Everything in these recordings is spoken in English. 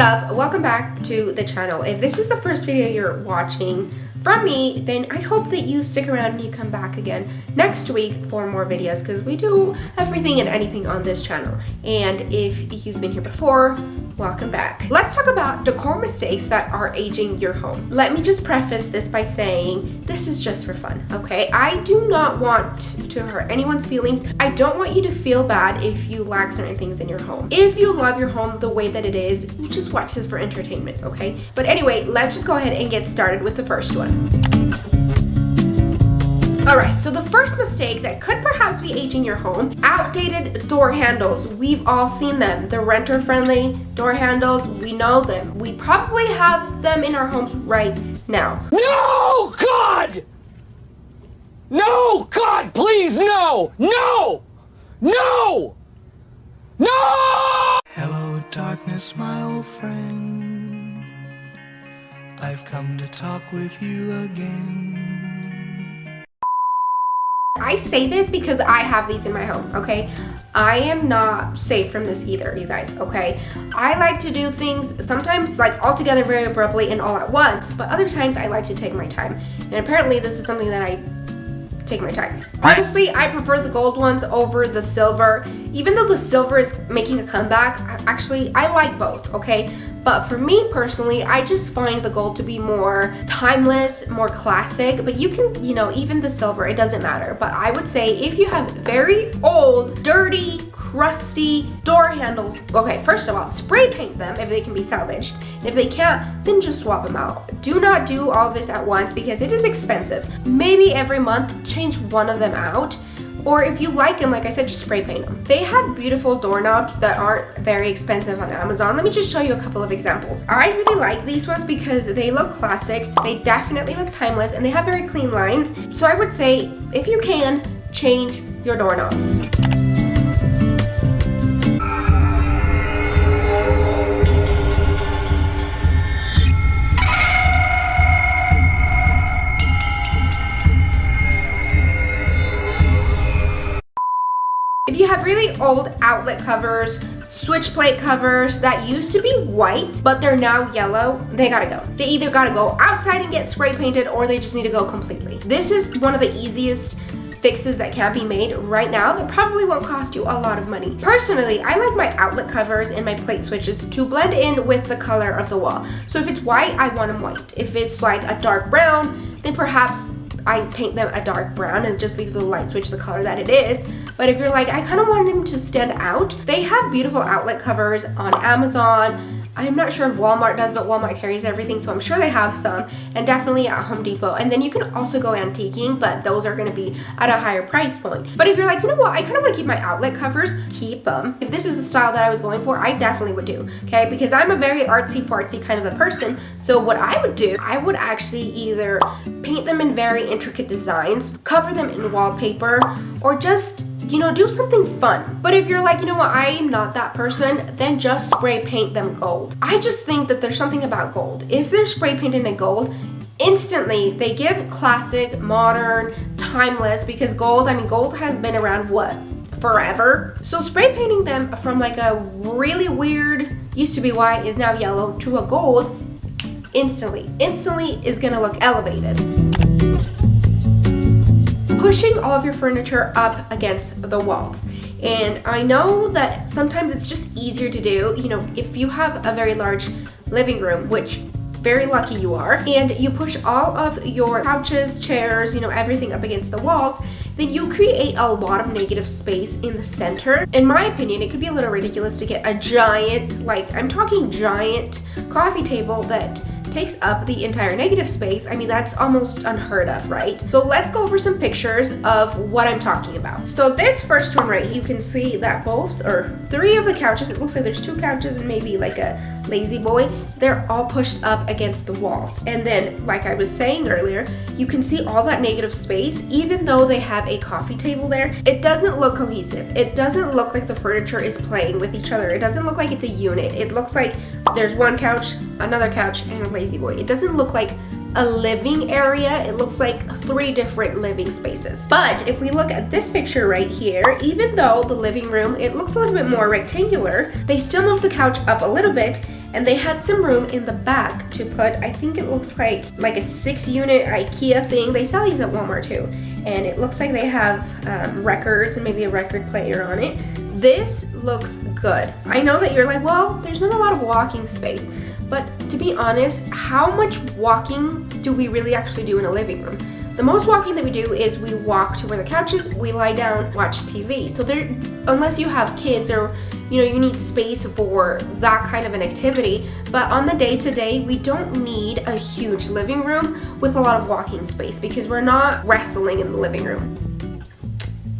up? Welcome back to the channel. If this is the first video you're watching from me, then I hope that you stick around and you come back again next week for more videos, because we do everything and anything on this channel. And if you've been here before, welcome back. Let's talk about decor mistakes that are aging your home. Let me just preface this by saying this is just for fun, okay? I do not want to hurt anyone's feelings. I don't want you to feel bad if you lack certain things in your home. If you love your home the way that it is, you just watch this for entertainment, okay? But anyway, let's just go ahead and get started with the first one. Alright, so the first mistake that could perhaps be aging your home, outdated door handles. We've all seen them. The renter-friendly door handles, we know them. We probably have them in our homes right now. No, God! No, God, please, no! No! No! No! Hello, darkness, my old friend. I've come to talk with you again. I say this because I have these in my home, okay? I am not safe from this either, you guys, okay? I like to do things sometimes like all together very abruptly and all at once, but other times I like to take my time. And apparently this is something that I take my time. Honestly, I prefer the gold ones over the silver. Even though the silver is making a comeback, I like both, okay? But for me personally, I just find the gold to be more timeless, more classic. But you can, even the silver, it doesn't matter. But I would say if you have very old, dirty, crusty door handles, okay, first of all, spray paint them if they can be salvaged. And if they can't, then just swap them out. Do not do all this at once because it is expensive. Maybe every month, change one of them out. Or if you like them, like I said, just spray paint them. They have beautiful doorknobs that aren't very expensive on Amazon. Let me just show you a couple of examples. I really like these ones because they look classic, they definitely look timeless, and they have very clean lines. So I would say, if you can, change your doorknobs. If you have really old outlet covers, switch plate covers that used to be white, but they're now yellow, they gotta go. They either gotta go outside and get spray painted, or they just need to go completely. This is one of the easiest fixes that can be made right now that probably won't cost you a lot of money. Personally, I like my outlet covers and my plate switches to blend in with the color of the wall. So if it's white, I want them white. If it's like a dark brown, then perhaps I paint them a dark brown and just leave the light switch the color that it is. But if you're like, I kind of want them to stand out, they have beautiful outlet covers on Amazon. I'm not sure if Walmart does, but Walmart carries everything, so I'm sure they have some, and definitely at Home Depot. And then you can also go antiquing, but those are gonna be at a higher price point. But if you're like, you know what, I kind of want to keep my outlet covers, keep them. If this is a style that I was going for, I definitely would do, okay? Because I'm a very artsy-fartsy kind of a person, so what I would do, I would actually either paint them in very intricate designs, cover them in wallpaper, or just do something fun. But if you're like, you know what, I'm not that person, then just spray paint them gold. I just think that there's something about gold. If they're spray painted in gold, instantly they give classic, modern, timeless, because gold has been around, what, forever? So spray painting them from like a really weird, used to be white, is now yellow, to a gold, instantly is gonna look elevated. Pushing all of your furniture up against the walls. And I know that sometimes it's just easier to do, if you have a very large living room, which very lucky you are, and you push all of your couches, chairs, everything up against the walls, then you create a lot of negative space in the center. In my opinion, it could be a little ridiculous to get a giant, I'm talking giant coffee table that takes up the entire negative space. That's almost unheard of, right? So let's go over some pictures of what I'm talking about. So this first one, right, you can see that three of the couches, it looks like there's 2 couches and maybe like a lazy boy, they're all pushed up against the walls. And then, like I was saying earlier, you can see all that negative space. Even though they have a coffee table there, it doesn't look cohesive. It doesn't look like the furniture is playing with each other. It doesn't look like it's a unit. It looks like there's one couch, another couch, and a lazy boy. It doesn't look like a living area. It looks like 3 different living spaces. But if we look at this picture right here, even though the living room, it looks a little bit more rectangular, they still moved the couch up a little bit, and they had some room in the back to put, I think it looks like a 6-unit IKEA thing. They sell these at Walmart too. And it looks like they have records and maybe a record player on it. This looks good. I know that you're like, well, there's not a lot of walking space. But to be honest, how much walking do we really actually do in a living room? The most walking that we do is we walk to where the couch is, we lie down, watch TV. So there, unless you have kids or you need space for that kind of an activity, but on the day-to-day, we don't need a huge living room with a lot of walking space because we're not wrestling in the living room,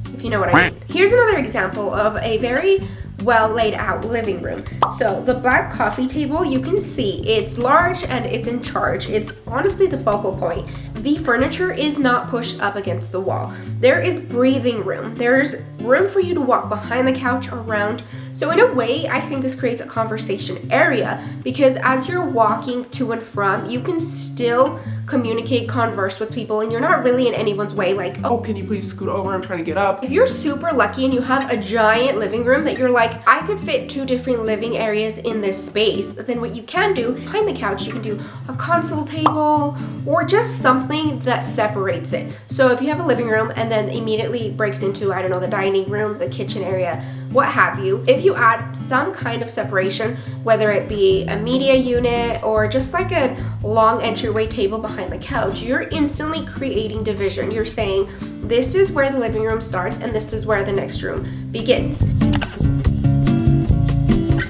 if you know what I mean. Here's another example of a very well laid out living room. So the black coffee table, you can see it's large and it's in charge. It's honestly the focal point. The furniture is not pushed up against the wall. There is breathing room. There's room for you to walk behind the couch, around. So in a way, I think this creates a conversation area because as you're walking to and from, you can still communicate, converse with people, and you're not really in anyone's way like, oh, can you please scoot over? I'm trying to get up. If you're super lucky and you have a giant living room that you're like, I could fit 2 different living areas in this space, then what you can do, behind the couch, you can do a console table or just something that separates it. So if you have a living room and then immediately breaks into, I don't know, the dining room, the kitchen area, what have you, if you add some kind of separation, whether it be a media unit or just like a long entryway table behind the couch, you're instantly creating division. You're saying, this is where the living room starts and this is where the next room begins.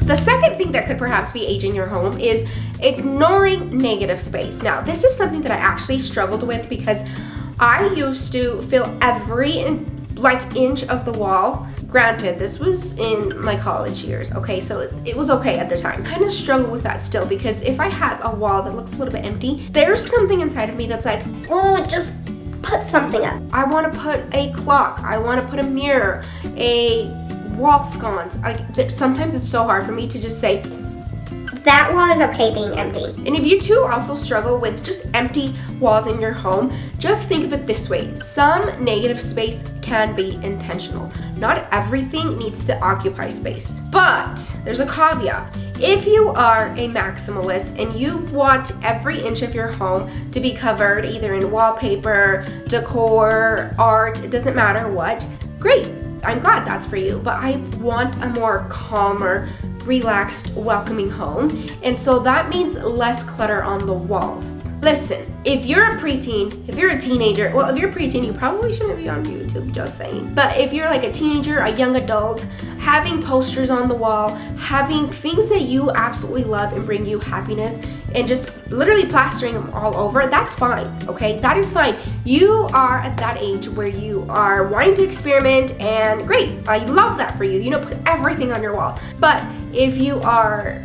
The second thing that could perhaps be aging your home is ignoring negative space. Now, this is something that I actually struggled with because I used to fill every inch of the wall. Granted, this was in my college years, okay, so it was okay at the time. Kind of struggle with that still because if I have a wall that looks a little bit empty, there's something inside of me that's like, oh, just put something up. I want to put a clock, I want to put a mirror, a wall sconce. Sometimes it's so hard for me to just say, that wall is okay being empty. And if you too also struggle with just empty walls in your home, just think of it this way. Some negative space can be intentional. Not everything needs to occupy space. But there's a caveat. If you are a maximalist and you want every inch of your home to be covered either in wallpaper, decor, art, it doesn't matter what, great. I'm glad that's for you. But I want a more calmer, relaxed, welcoming home, and so that means less clutter on the walls. Listen, if you're a preteen, if you're a teenager, well, if you're a preteen, you probably shouldn't be on YouTube, just saying. But if you're like a teenager, a young adult, having posters on the wall, having things that you absolutely love and bring you happiness, and just literally plastering them all over, that's fine, okay? That is fine. You are at that age where you are wanting to experiment, and great, I love that for you. Put everything on your wall. But if you are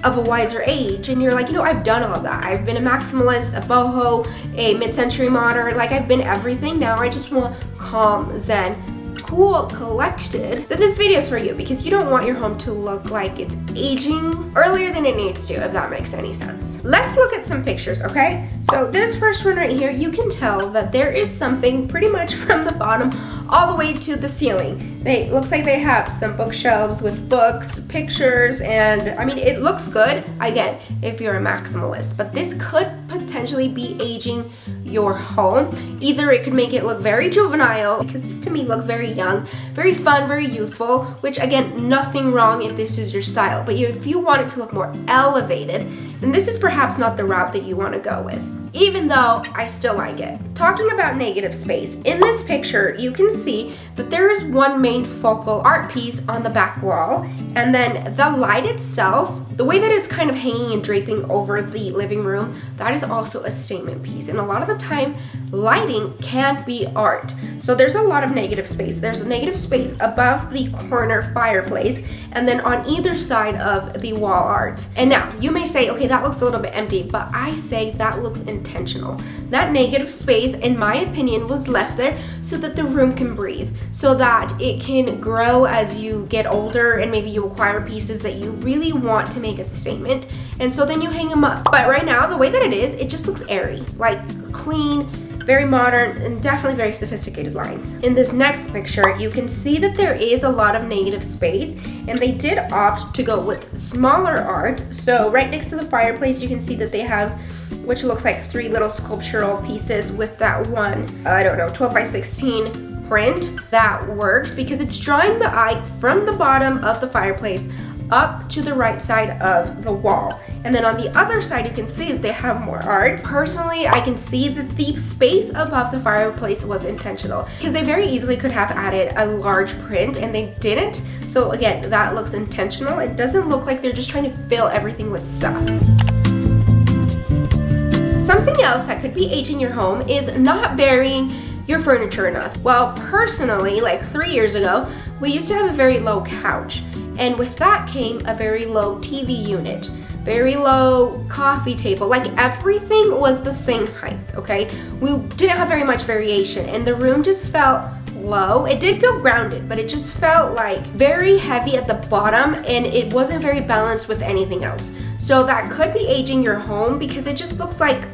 of a wiser age and you're like, I've done all of that. I've been a maximalist, a boho, a mid-century modern, like I've been everything. Now I just want calm, zen, cool, collected, then this video is for you because you don't want your home to look like it's aging earlier than it needs to, if that makes any sense. Let's look at some pictures, okay? So this first one right here, you can tell that there is something pretty much from the bottom all the way to the ceiling. It looks like they have some bookshelves with books, pictures, and I mean, it looks good, again, if you're a maximalist, but this could potentially be aging your home. Either it could make it look very juvenile, because this to me looks very young, very fun, very youthful, which again, nothing wrong if this is your style, but if you want it to look more elevated, then this is perhaps not the route that you want to go with, even though I still like it. Talking about negative space, in this picture, you can see that there is one main focal art piece on the back wall, and then the light itself, the way that it's kind of hanging and draping over the living room, that is also a statement piece. And a lot of the time, lighting can be art. So there's a lot of negative space. There's a negative space above the corner fireplace, and then on either side of the wall art. And now, you may say, okay, that looks a little bit empty, but I say that looks intentional. That negative space, in my opinion, was left there so that the room can breathe. so that it can grow as you get older and maybe you acquire pieces that you really want to make a statement, and so then you hang them up. But right now, the way that it is, it just looks airy, like clean, very modern, and definitely very sophisticated lines. In this next picture, you can see that there is a lot of negative space, and they did opt to go with smaller art. So right next to the fireplace, you can see that they have, which looks like 3 little sculptural pieces with that one, I don't know, 12 by 16 print. That works because it's drawing the eye from the bottom of the fireplace up to the right side of the wall. And then on the other side, you can see that they have more art. Personally, I can see that the space above the fireplace was intentional because they very easily could have added a large print and they didn't. So again, that looks intentional. It doesn't look like they're just trying to fill everything with stuff. Something else that could be aging your home is not burying your furniture enough. Well, personally, like 3 years ago, we used to have a very low couch. And with that came a very low TV unit, very low coffee table. Like everything was the same height, okay? We didn't have very much variation and the room just felt low. It did feel grounded, but it just felt like very heavy at the bottom and it wasn't very balanced with anything else. So that could be aging your home because it just looks like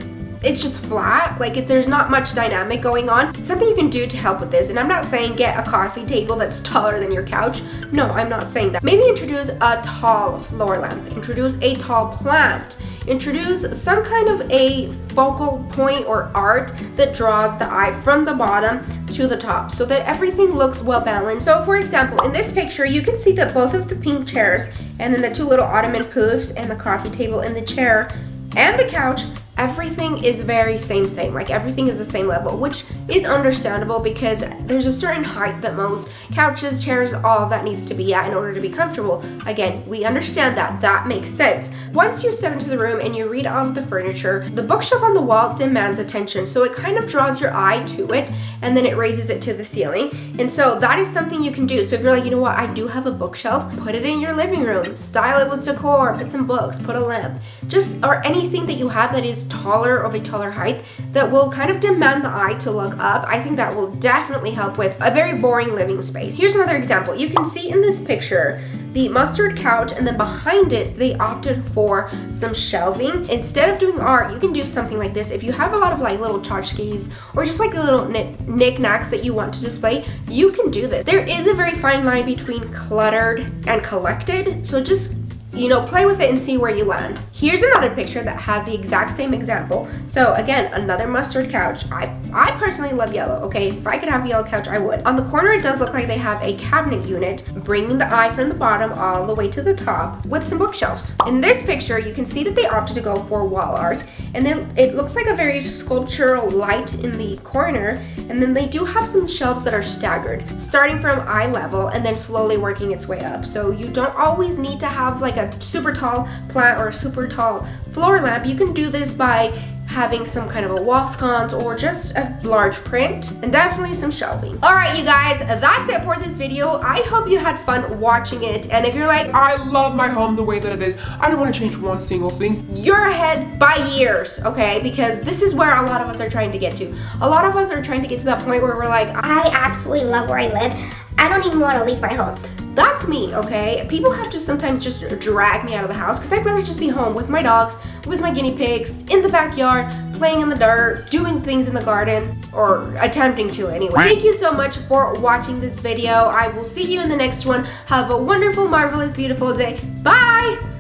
it's just flat, like if there's not much dynamic going on. Something you can do to help with this, and I'm not saying get a coffee table that's taller than your couch. No, I'm not saying that. Maybe introduce a tall floor lamp, introduce a tall plant, introduce some kind of a focal point or art that draws the eye from the bottom to the top so that everything looks well balanced. So for example, in this picture, you can see that both of the pink chairs and then the 2 little ottoman poofs and the coffee table and the chair and the couch, everything is very same, like everything is the same level, which is understandable because there's a certain height that most couches, chairs, all of that needs to be at in order to be comfortable. Again, we understand that makes sense. Once you step into the room and you read all of the furniture, the bookshelf on the wall demands attention, so it kind of draws your eye to it and then it raises it to the ceiling. And so that is something you can do. So if you're like, you know what, I do have a bookshelf, put it in your living room, style it with decor, put some books, put a lamp, just or anything that you have that is taller, of a taller height, that will kind of demand the eye to look up. I think that will definitely help with a very boring living space. Here's another example. You can see in this picture the mustard couch, and then behind it they opted for some shelving. Instead of doing art, you can do something like this. If you have a lot of like little tchotchkes or just like the little knickknacks that you want to display, you can do this. There is a very fine line between cluttered and collected, so just play with it and see where you land. Here's another picture that has the exact same example. So again, another mustard couch. I personally love yellow, okay? If I could have a yellow couch, I would. On the corner, it does look like they have a cabinet unit, bringing the eye from the bottom all the way to the top with some bookshelves. In this picture, you can see that they opted to go for wall art, and then it looks like a very sculptural light in the corner, and then they do have some shelves that are staggered, starting from eye level and then slowly working its way up. So you don't always need to have like a super tall plant or a super tall floor lamp. You can do this by having some kind of a wall sconce or just a large print, and definitely some shelving. All right, you guys, that's it for this video. I hope you had fun watching it, and if you're like, I love my home the way that it is, I don't want to change one single thing, you're ahead by years, okay? Because this is where a lot of us are trying to get to. A lot of us are trying to get to that point where we're like, I absolutely love where I live. I don't even want to leave my home. That's me, okay? People have to sometimes just drag me out of the house because I'd rather just be home with my dogs, with my guinea pigs, in the backyard, playing in the dirt, doing things in the garden, or attempting to anyway. Thank you so much for watching this video. I will see you in the next one. Have a wonderful, marvelous, beautiful day. Bye!